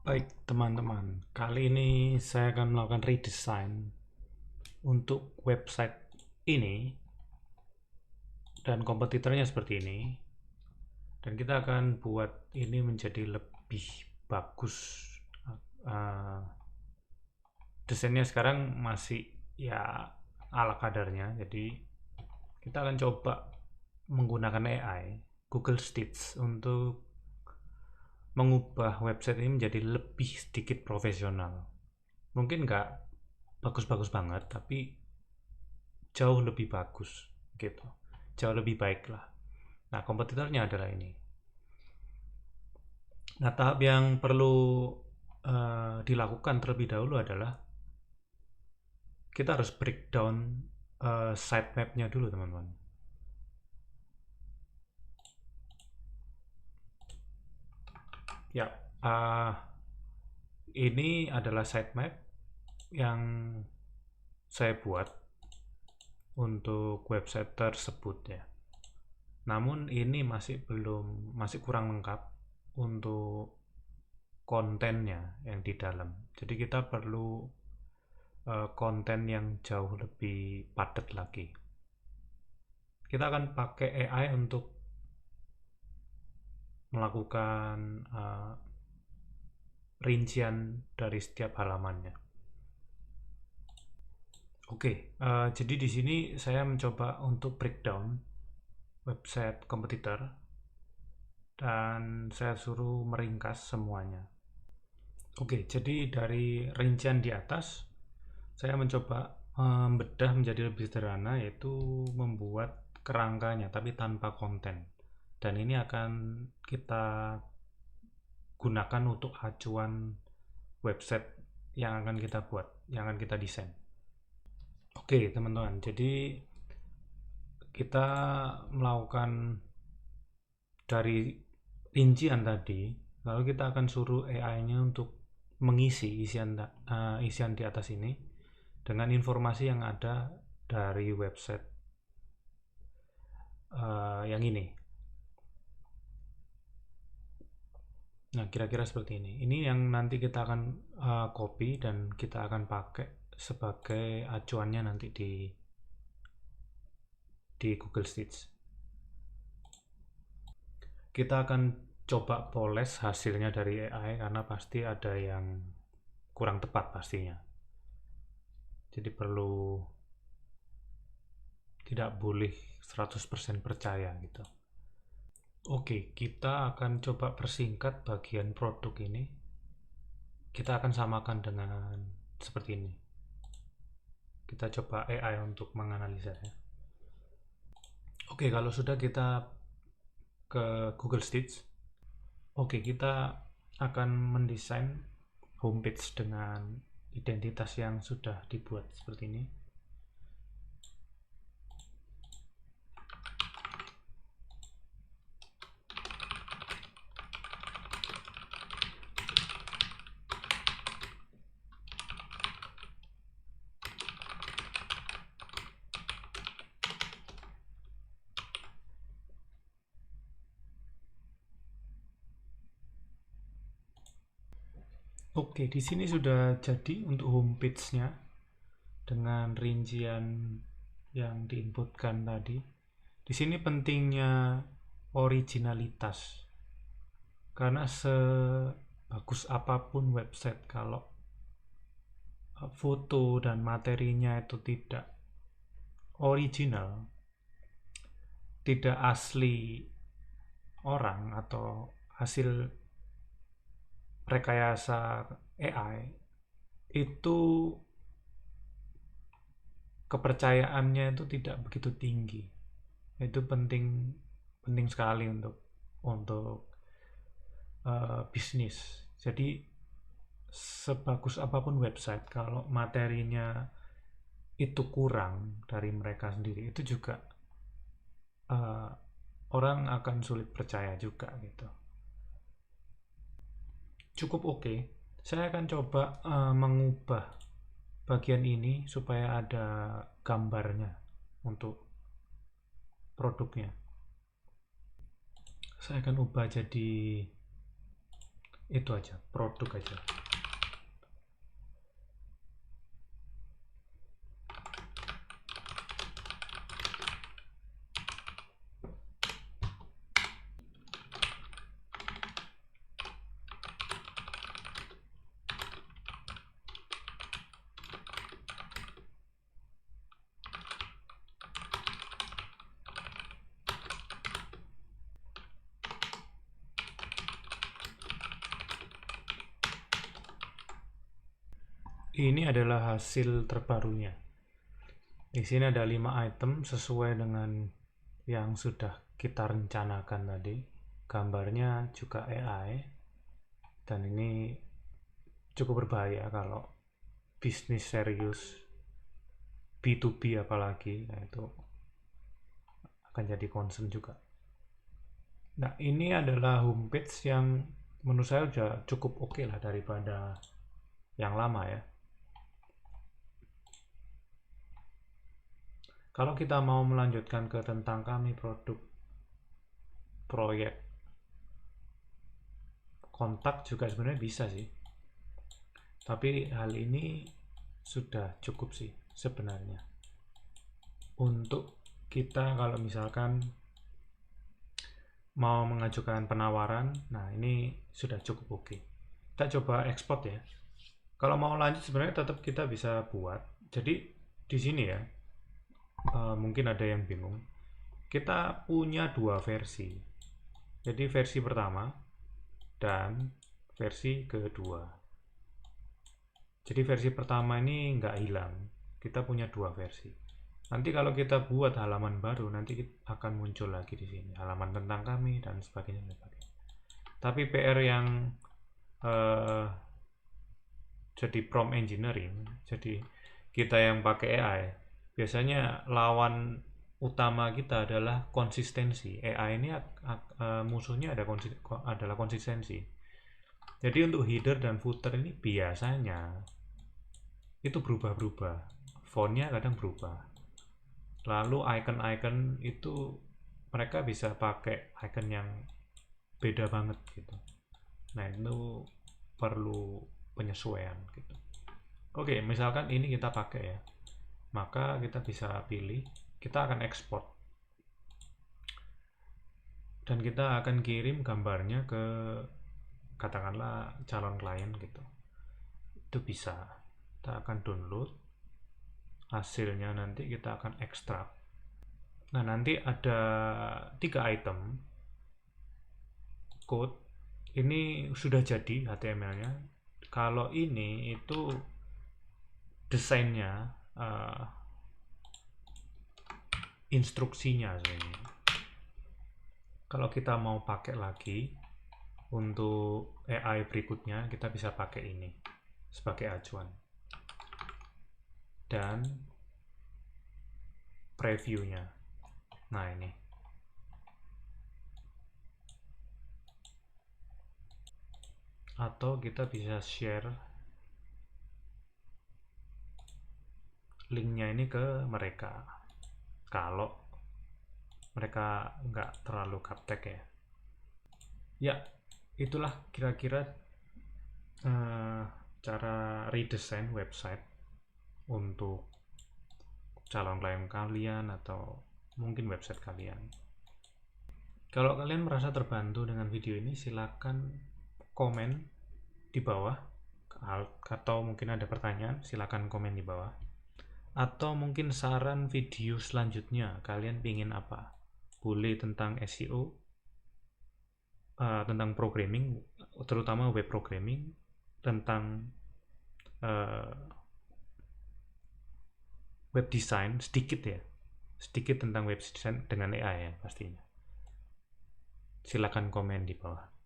Baik teman-teman, kali ini saya akan melakukan redesign untuk website ini dan kompetitornya seperti ini, dan kita akan buat ini menjadi lebih bagus. Uh, Desainnya sekarang masih ya ala kadarnya, jadi kita akan coba menggunakan AI Google Stitch untuk mengubah website ini menjadi lebih sedikit profesional. Mungkin nggak bagus-bagus banget, tapi jauh lebih bagus gitu, jauh lebih baik lah. Nah, kompetitornya adalah ini. Nah, tahap yang perlu dilakukan terlebih dahulu adalah kita harus breakdown sitemapnya dulu, teman-teman. Ya, ini adalah sitemap yang saya buat untuk website tersebut ya. Namun ini masih kurang lengkap untuk kontennya yang di dalam. Jadi kita perlu konten yang jauh lebih padat lagi. Kita akan pakai AI untuk melakukan rincian dari setiap halamannya. Oke, jadi di sini saya mencoba untuk breakdown website kompetitor dan saya suruh meringkas semuanya. Oke, jadi dari rincian di atas saya mencoba membedah menjadi lebih sederhana, yaitu membuat kerangkanya tapi tanpa konten. Dan ini akan kita gunakan untuk acuan website yang akan kita buat, yang akan kita desain. Oke, teman-teman. Jadi kita melakukan dari rincian tadi, lalu kita akan suruh AI-nya untuk mengisi isian di atas ini dengan informasi yang ada dari website yang ini. Nah, kira-kira seperti ini. Ini yang nanti kita akan copy dan kita akan pakai sebagai acuannya nanti di Google Stitch. Kita akan coba poles hasilnya dari AI karena pasti ada yang kurang tepat pastinya. Jadi tidak boleh 100% percaya gitu. Oke, kita akan coba persingkat bagian produk ini. Kita akan samakan dengan seperti ini. Kita coba AI untuk menganalisa ya. Oke, kalau sudah kita ke Google Stitch. Oke, kita akan mendesain homepage dengan identitas yang sudah dibuat seperti ini. Oke, di sini sudah jadi untuk homepage-nya dengan rincian yang diinputkan tadi. Di sini pentingnya originalitas. Karena sebagus apapun website, kalau foto dan materinya itu tidak original, tidak asli orang atau hasil rekayasa AI, itu kepercayaannya itu tidak begitu tinggi. Itu penting sekali untuk bisnis. Jadi sebagus apapun website, kalau materinya itu kurang dari mereka sendiri, itu juga orang akan sulit percaya juga gitu. Cukup oke. Saya akan coba mengubah bagian ini supaya ada gambarnya untuk produknya. Saya akan ubah jadi Itu aja, produk aja. Ini adalah hasil terbarunya. Di sini ada 5 item sesuai dengan yang sudah kita rencanakan tadi. Gambarnya juga AI. Dan ini cukup berbahaya kalau bisnis serius B2B apalagi, nah itu akan jadi concern juga. Nah, ini adalah homepage yang menurut saya sudah cukup oke lah daripada yang lama ya. Kalau kita mau melanjutkan ke tentang kami produk proyek kontak juga sebenarnya bisa sih. Tapi hal ini sudah cukup sih sebenarnya. Untuk kita kalau misalkan mau mengajukan penawaran, nah ini sudah cukup oke. Kita coba ekspor ya. Kalau mau lanjut sebenarnya tetap kita bisa buat. Jadi di sini ya, mungkin ada yang bingung. Kita punya 2 versi. Jadi versi pertama dan versi kedua. Jadi versi pertama ini nggak hilang. Kita punya 2 versi. Nanti kalau kita buat halaman baru, nanti akan muncul lagi di sini halaman tentang kami dan sebagainya. Tapi PR yang jadi prompt engineering, jadi kita yang pakai AI, biasanya lawan utama kita adalah konsistensi. AI ini musuhnya adalah konsistensi. Jadi untuk header dan footer ini biasanya itu berubah-berubah, fontnya kadang berubah. Lalu icon-icon itu mereka bisa pakai icon yang beda banget gitu. Nah itu perlu penyesuaian gitu. Oke, misalkan ini kita pakai ya, maka kita bisa pilih, kita akan ekspor dan kita akan kirim gambarnya ke katakanlah calon klien gitu. Itu bisa, kita akan download hasilnya, nanti kita akan ekstrak. Nah nanti ada 3 item code, ini sudah jadi HTML-nya. Kalau ini itu desainnya, instruksinya sebenarnya. Kalau kita mau pakai lagi untuk AI berikutnya, kita bisa pakai ini sebagai acuan. Dan previewnya, nah ini. Atau kita bisa share linknya ini ke mereka kalau mereka nggak terlalu gaptek ya. Ya, itulah kira-kira cara redesign website untuk calon klien kalian atau mungkin website kalian. Kalau kalian merasa terbantu dengan video ini, silakan komen di bawah, atau mungkin ada pertanyaan, silakan komen di bawah. Atau mungkin saran video selanjutnya kalian pingin apa? Boleh tentang SEO, tentang programming, terutama web programming, tentang web design sedikit ya, sedikit tentang web design dengan AI ya pastinya. Silakan komen di bawah.